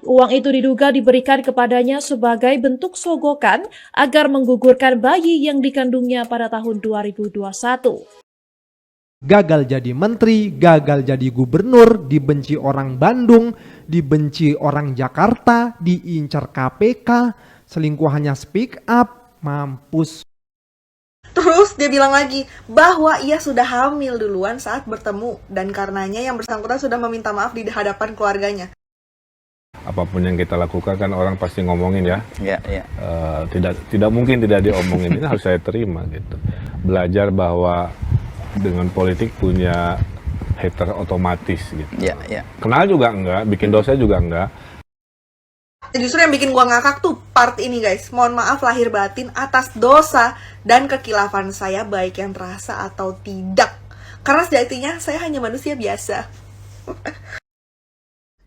Uang itu diduga diberikan kepadanya sebagai bentuk sogokan agar menggugurkan bayi yang dikandungnya pada tahun 2021. Gagal jadi menteri, gagal jadi gubernur, dibenci orang Bandung, dibenci orang Jakarta, diincar KPK, selingkuhannya speak up, mampus. Terus dia bilang lagi bahwa ia sudah hamil duluan saat bertemu dan karenanya yang bersangkutan sudah meminta maaf di hadapan keluarganya. Apapun yang kita lakukan kan orang pasti ngomongin ya. Iya. Tidak mungkin tidak diomongin. Ini harus saya terima gitu. Belajar bahwa dengan politik punya hater otomatis gitu. Iya. Kenal juga enggak, bikin dosa juga enggak. Justru yang bikin gua ngakak tuh part ini guys. Mohon maaf lahir batin atas dosa dan kekilafan saya baik yang terasa atau tidak. Karena sejatinya saya hanya manusia biasa.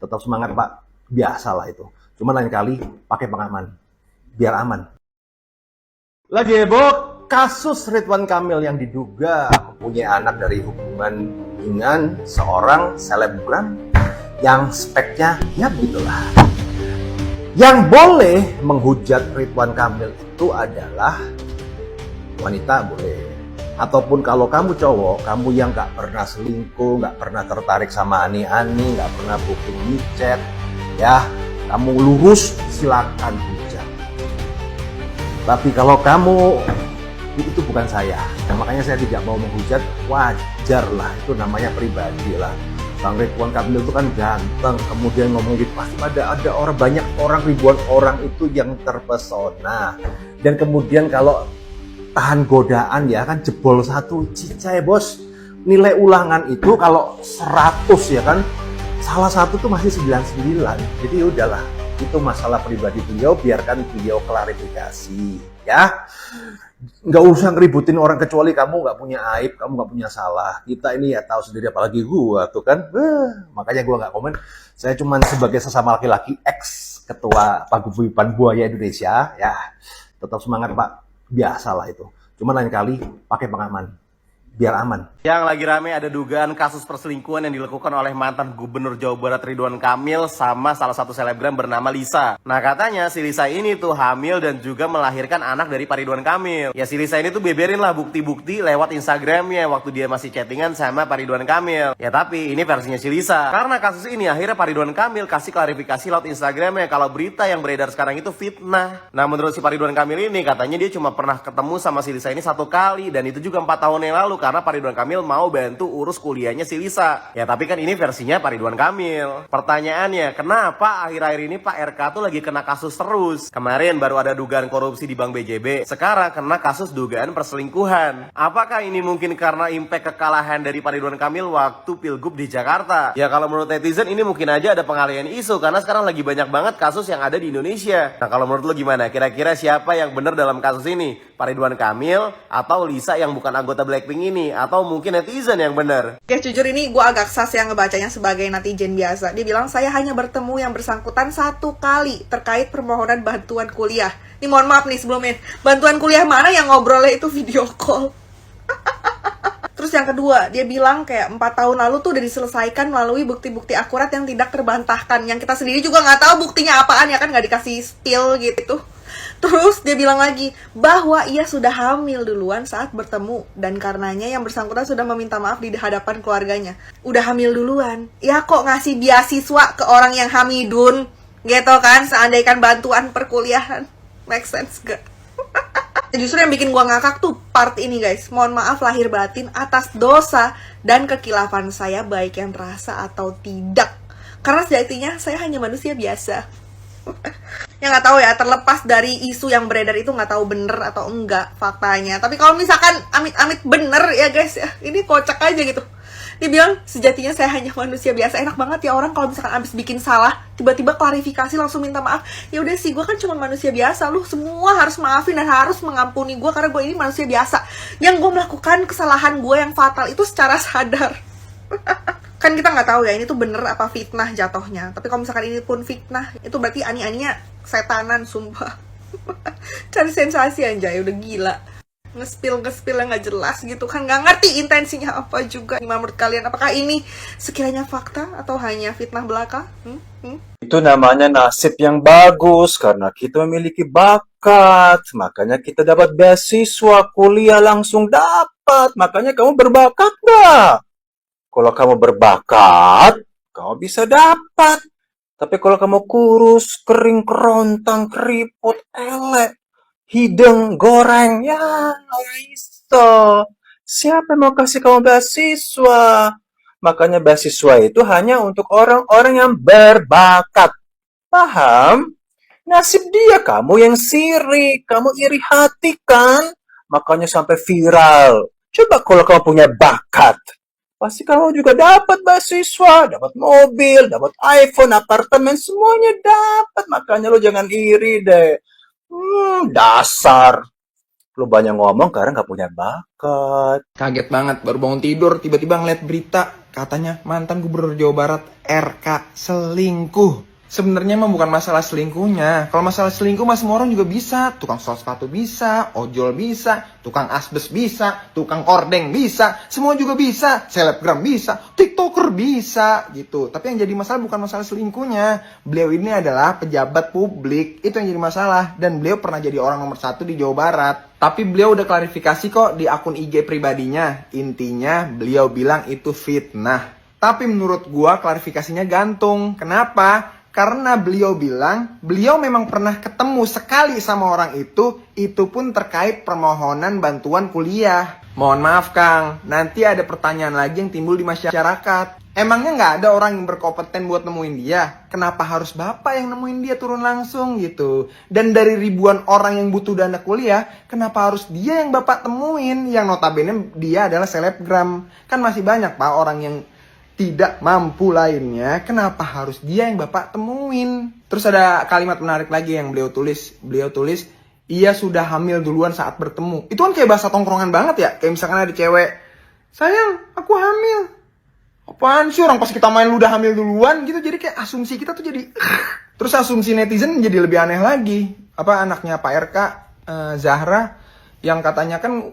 Tetap semangat Pak. Biasalah itu. Cuma lain kali pakai pengaman. Biar aman. Lagi heboh kasus Ridwan Kamil yang diduga mempunyai anak dari hubungan dengan seorang selebgram yang speknya ya begitulah. Yang boleh menghujat Ridwan Kamil itu adalah wanita boleh. Ataupun kalau kamu cowok, kamu yang gak pernah selingkuh, gak pernah tertarik sama ani-ani, gak pernah booking micet, ya, kamu lurus silakan hujat. Tapi kalau kamu itu bukan saya, nah, makanya saya tidak mau menghujat. Wajar lah, itu namanya pribadi lah. Bang Ridwan Kamil itu kan ganteng, kemudian ngomong gitu pasti ada orang, banyak orang, ribuan orang itu yang terpesona. Dan kemudian kalau tahan godaan ya kan jebol satu cicai bos. Nilai ulangan itu kalau 100 ya kan, salah satu tuh masih 99. Jadi udahlah, itu masalah pribadi beliau, biarkan beliau klarifikasi ya. Nggak usah ngeributin orang kecuali kamu nggak punya aib, kamu nggak punya salah. Kita ini ya tahu sendiri, apalagi gua tuh kan. Makanya gua nggak komen. Saya cuman sebagai sesama laki-laki ex ketua Paguyuban Buaya Indonesia ya. Tetap semangat Pak. Biasalah itu. Cuma lain kali pakai pengaman. Biar aman. Yang lagi rame ada dugaan kasus perselingkuhan yang dilakukan oleh mantan Gubernur Jawa Barat Ridwan Kamil sama salah satu selebgram bernama Lisa. Nah katanya si Lisa ini tuh hamil dan juga melahirkan anak dari Pak Ridwan Kamil. Ya si Lisa ini tuh beberin lah bukti-bukti lewat Instagramnya waktu dia masih chattingan sama Pak Ridwan Kamil. Ya tapi ini versinya si Lisa. Karena kasus ini akhirnya Pak Ridwan Kamil kasih klarifikasi lewat Instagramnya kalau berita yang beredar sekarang itu fitnah. Nah menurut si Pak Ridwan Kamil ini katanya dia cuma pernah ketemu sama si Lisa ini 1 kali dan itu juga 4 tahun yang lalu karena Pak Ridwan Kamil mau bantu urus kuliahnya si Lisa. Ya tapi kan ini versinya Pak Ridwan Kamil. Pertanyaannya, kenapa akhir-akhir ini Pak RK tuh lagi kena kasus terus? Kemarin baru ada dugaan korupsi di Bank BJB. Sekarang kena kasus dugaan perselingkuhan. Apakah ini mungkin karena impact kekalahan dari Pak Ridwan Kamil waktu Pilgub di Jakarta? Ya kalau menurut netizen ini mungkin aja ada pengalihan isu karena sekarang lagi banyak banget kasus yang ada di Indonesia. Nah kalau menurut lo gimana? Kira-kira siapa yang benar dalam kasus ini? Pak Ridwan Kamil atau Lisa yang bukan anggota Blackpink ini? Atau mungkin netizen yang benar? Oke, jujur ini gue agak sas yang ngebacanya sebagai netizen biasa. Dia bilang saya hanya bertemu yang bersangkutan 1 kali terkait permohonan bantuan kuliah. Ini mohon maaf nih sebelumnya, bantuan kuliah mana yang ngobrolnya itu video call. Terus yang kedua, dia bilang kayak 4 tahun lalu tuh udah diselesaikan melalui bukti-bukti akurat yang tidak terbantahkan. Yang kita sendiri juga nggak tahu buktinya apaan ya kan, nggak dikasih spill gitu. Terus dia bilang lagi bahwa ia sudah hamil duluan saat bertemu dan karenanya yang bersangkutan sudah meminta maaf di hadapan keluarganya. Udah hamil duluan, ya kok ngasih beasiswa ke orang yang hamidun gitu kan, seandainya bantuan perkuliahan. Make sense gak? Justru yang bikin gua ngakak tuh part ini guys. Mohon maaf lahir batin atas dosa dan kekilafan saya baik yang terasa atau tidak. Karena sejatinya saya hanya manusia biasa. Ya nggak tahu ya, terlepas dari isu yang beredar itu nggak tahu bener atau enggak faktanya. Tapi kalau misalkan amit-amit bener ya guys ya, ini kocak aja gitu. Dia bilang sejatinya saya hanya manusia biasa. Enak banget ya orang kalau misalkan abis bikin salah tiba-tiba klarifikasi langsung minta maaf. Ya udah sih, gue kan cuma manusia biasa. Lu semua harus maafin dan harus mengampuni gue karena gue ini manusia biasa. Yang gue melakukan kesalahan gue yang fatal itu secara sadar. Kan kita nggak tahu ya ini tuh bener apa fitnah jatuhnya. Tapi kalau misalkan ini pun fitnah, itu berarti ani-aninya setanan sumpah. Cari sensasi anjay, udah gila. ngespil yang nggak jelas gitu kan, nggak ngerti intensinya apa juga. Gimana menurut kalian, apakah ini sekiranya fakta atau hanya fitnah belaka? Itu namanya nasib yang bagus karena kita memiliki bakat. Makanya kita dapat beasiswa kuliah langsung dapat. Makanya kamu berbakat nggak? Kalau kamu berbakat, kamu bisa dapat. Tapi kalau kamu kurus, kering, kerontang, keriput, elek, hidung, goreng, ya nggak iso. Siapa yang mau kasih kamu beasiswa? Makanya beasiswa itu hanya untuk orang-orang yang berbakat. Paham? Nasib dia kamu yang sirik, kamu iri hati kan? Makanya sampai viral. Coba kalau kamu punya bakat, pasti kamu juga dapat beasiswa, dapat mobil, dapat iPhone, apartemen, semuanya dapat. Makanya lo jangan iri deh. Dasar. Lo banyak ngomong karena nggak punya bakat. Kaget banget, baru bangun tidur, tiba-tiba ngeliat berita. Katanya mantan gubernur Jawa Barat, RK, selingkuh. Sebenarnya mah bukan masalah selingkuhnya. Kalau masalah selingkuh mah semua orang juga bisa. Tukang sol sepatu bisa, ojol bisa, tukang asbes bisa, tukang ordeng bisa. Semua juga bisa. Selebgram bisa, TikToker bisa gitu. Tapi yang jadi masalah bukan masalah selingkuhnya. Beliau ini adalah pejabat publik. Itu yang jadi masalah. Dan beliau pernah jadi orang nomor 1 di Jawa Barat. Tapi beliau udah klarifikasi kok di akun IG pribadinya. Intinya beliau bilang itu fitnah. Tapi menurut gua klarifikasinya gantung. Kenapa? Karena beliau bilang, beliau memang pernah ketemu sekali sama orang itu pun terkait permohonan bantuan kuliah. Mohon maaf Kang, nanti ada pertanyaan lagi yang timbul di masyarakat. Emangnya nggak ada orang yang berkompeten buat nemuin dia? Kenapa harus Bapak yang nemuin dia turun langsung gitu? Dan dari ribuan orang yang butuh dana kuliah, kenapa harus dia yang Bapak temuin? Yang notabene dia adalah selebgram. Kan masih banyak Pak orang yang tidak mampu lainnya, kenapa harus dia yang Bapak temuin? Terus ada kalimat menarik lagi yang beliau tulis. Beliau tulis, ia sudah hamil duluan saat bertemu. Itu kan kayak bahasa tongkrongan banget ya. Kayak misalkan ada cewek, sayang, aku hamil. Apaan sih orang pas kita main lu udah hamil duluan gitu. Jadi kayak asumsi kita tuh jadi terus asumsi netizen jadi lebih aneh lagi. Apa anaknya Pak RK, Zahra, yang katanya kan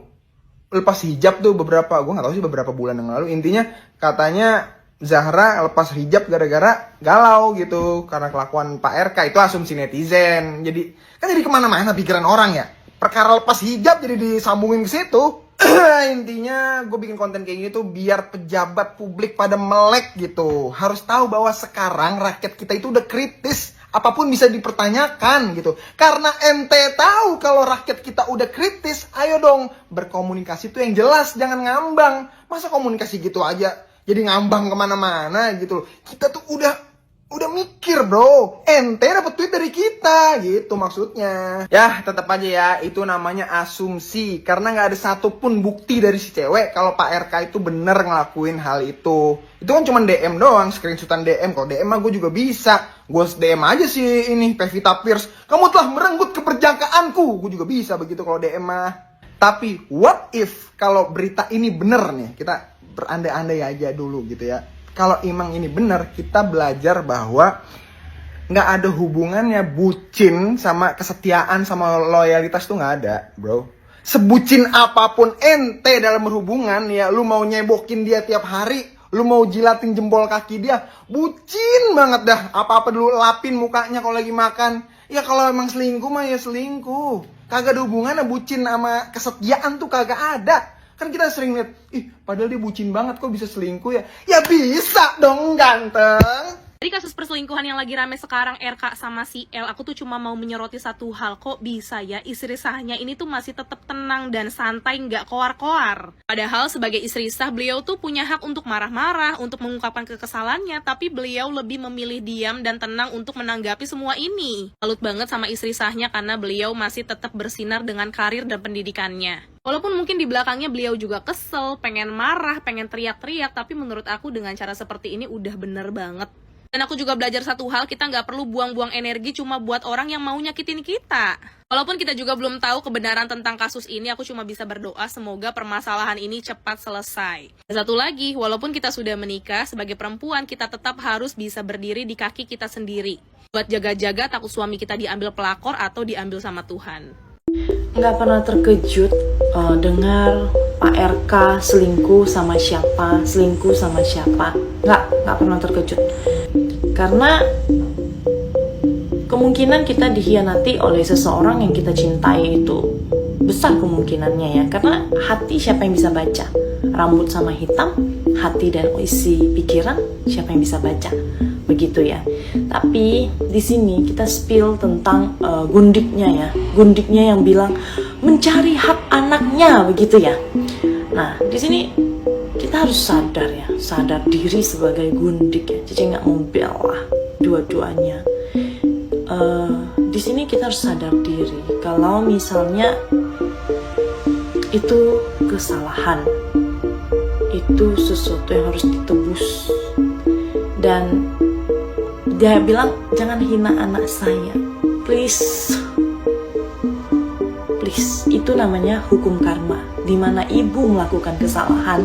lepas hijab tuh beberapa, gue gak tahu sih beberapa bulan yang lalu. Intinya katanya Zahra lepas hijab gara-gara galau gitu karena kelakuan Pak RK. Itu asumsi netizen. Jadi kan jadi kemana-mana pikiran orang ya. Perkara lepas hijab jadi disambungin ke situ. Intinya gue bikin konten kayak gini tuh biar pejabat publik pada melek gitu. Harus tahu bahwa sekarang rakyat kita itu udah kritis. Apapun bisa dipertanyakan gitu. Karena ente tahu kalau rakyat kita udah kritis, ayo dong berkomunikasi tuh yang jelas, jangan ngambang. Masa komunikasi gitu aja jadi ngambang kemana-mana gitu loh. Kita tuh udah mikir bro, ente dapet tweet dari kita gitu maksudnya. Ya tetap aja ya, itu namanya asumsi. Karena gak ada satupun bukti dari si cewek kalau Pak RK itu bener ngelakuin hal itu. Itu kan cuma DM doang, screenshotan DM. Kalau DM mah gue juga bisa. Gue DM aja sih ini, Pevita Pierce, kamu telah merenggut keperjakaanku. Gue juga bisa begitu kalau DM mah. Tapi what if kalau berita ini bener nih, kita berandai-andai aja dulu gitu ya. Kalau emang ini benar, kita belajar bahwa nggak ada hubungannya bucin sama kesetiaan sama loyalitas tuh nggak ada, bro. Sebucin apapun ente dalam berhubungan ya, lu mau nyebokin dia tiap hari, lu mau jilatin jempol kaki dia, bucin banget dah. Apa-apa dulu lapin mukanya kalau lagi makan. Ya kalau emang selingkuh mah ya selingkuh. Kagak ada hubungannya bucin sama kesetiaan tuh kagak ada. Kan kita sering lihat, padahal dia bucin banget kok bisa selingkuh ya. Ya bisa dong ganteng. Dari kasus perselingkuhan yang lagi rame sekarang RK sama si L, aku tuh cuma mau menyoroti satu hal, kok bisa ya istri sahnya ini tuh masih tetap tenang dan santai, nggak koar-koar. Padahal sebagai istri sah beliau tuh punya hak untuk marah-marah, untuk mengungkapkan kekesalannya, tapi beliau lebih memilih diam dan tenang untuk menanggapi semua ini. Salut banget sama istri sahnya karena beliau masih tetap bersinar dengan karir dan pendidikannya. Walaupun mungkin di belakangnya beliau juga kesel, pengen marah, pengen teriak-teriak, tapi menurut aku dengan cara seperti ini udah bener banget. Dan aku juga belajar satu hal, kita nggak perlu buang-buang energi cuma buat orang yang mau nyakitin kita. Walaupun kita juga belum tahu kebenaran tentang kasus ini, aku cuma bisa berdoa semoga permasalahan ini cepat selesai. Dan satu lagi, walaupun kita sudah menikah, sebagai perempuan kita tetap harus bisa berdiri di kaki kita sendiri. Buat jaga-jaga takut suami kita diambil pelakor atau diambil sama Tuhan. nggak pernah terkejut dengar Pak RK selingkuh sama siapa, nggak pernah terkejut. Karena kemungkinan kita dikhianati oleh seseorang yang kita cintai itu besar kemungkinannya ya. Karena hati siapa yang bisa baca? Rambut sama hitam, hati dan isi pikiran siapa yang bisa baca? Begitu ya. Tapi di sini kita spill tentang gundiknya yang bilang mencari hak anaknya, begitu ya. Nah, di sini kita harus sadar diri sebagai gundik ya. Cici nggak mau bela dua-duanya. Di sini kita harus sadar diri kalau misalnya itu kesalahan, itu sesuatu yang harus ditebus. Dan dia bilang jangan hina anak saya, please, itu namanya hukum karma. Dimana ibu melakukan kesalahan,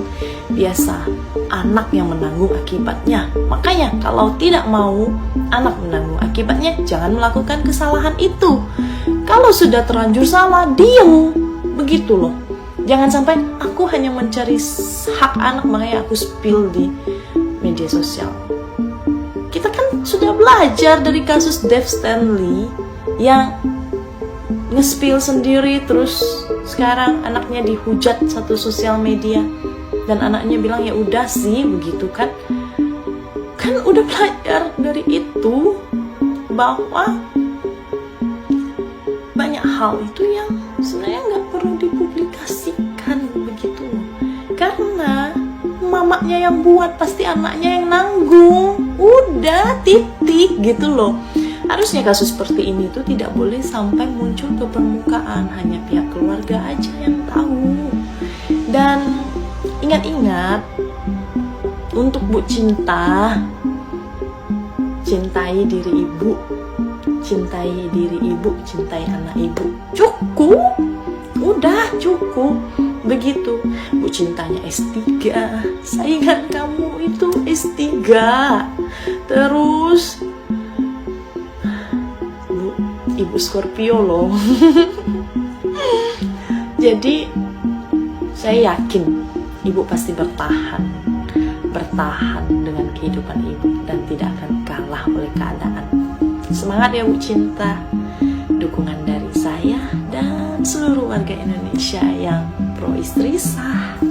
biasa anak yang menanggung akibatnya. Makanya kalau tidak mau anak menanggung akibatnya, jangan melakukan kesalahan itu. Kalau sudah terlanjur salah, diem, begitu loh. Jangan sampai aku hanya mencari hak anak makanya aku spill di media sosial. Kita kan sudah belajar dari kasus Dev Stanley yang nge-spill sendiri, terus sekarang anaknya dihujat satu sosial media dan anaknya bilang ya udah sih, begitu kan udah belajar dari itu bahwa banyak hal itu yang sebenarnya nggak perlu dipublikasikan, begitu loh. Karena mamanya yang buat pasti anaknya yang nanggung, udah titik gitu loh. Harusnya kasus seperti ini tuh tidak boleh sampai muncul ke permukaan, hanya pihak keluarga aja yang tahu. Dan ingat-ingat, untuk Bu Cinta, cintai diri ibu, cintai anak ibu. Cukup, udah cukup. Begitu. Bu Cintanya S3, saingan kamu itu S3. Terus Ibu Scorpio loh. Jadi saya yakin ibu pasti bertahan dengan kehidupan ibu dan tidak akan kalah oleh keadaan. Semangat ya Bu Cinta. Dukungan dari saya dan seluruh warga Indonesia yang pro istri sah.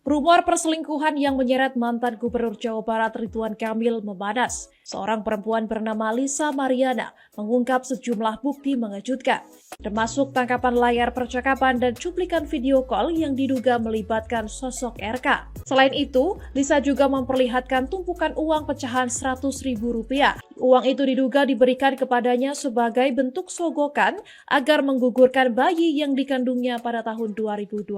Rumor perselingkuhan yang menyeret mantan Gubernur Jawa Barat Ridwan Kamil memanas. Seorang perempuan bernama Lisa Mariana mengungkap sejumlah bukti mengejutkan, termasuk tangkapan layar percakapan dan cuplikan video call yang diduga melibatkan sosok RK. Selain itu, Lisa juga memperlihatkan tumpukan uang pecahan Rp100.000. Uang itu diduga diberikan kepadanya sebagai bentuk sogokan agar menggugurkan bayi yang dikandungnya pada tahun 2021.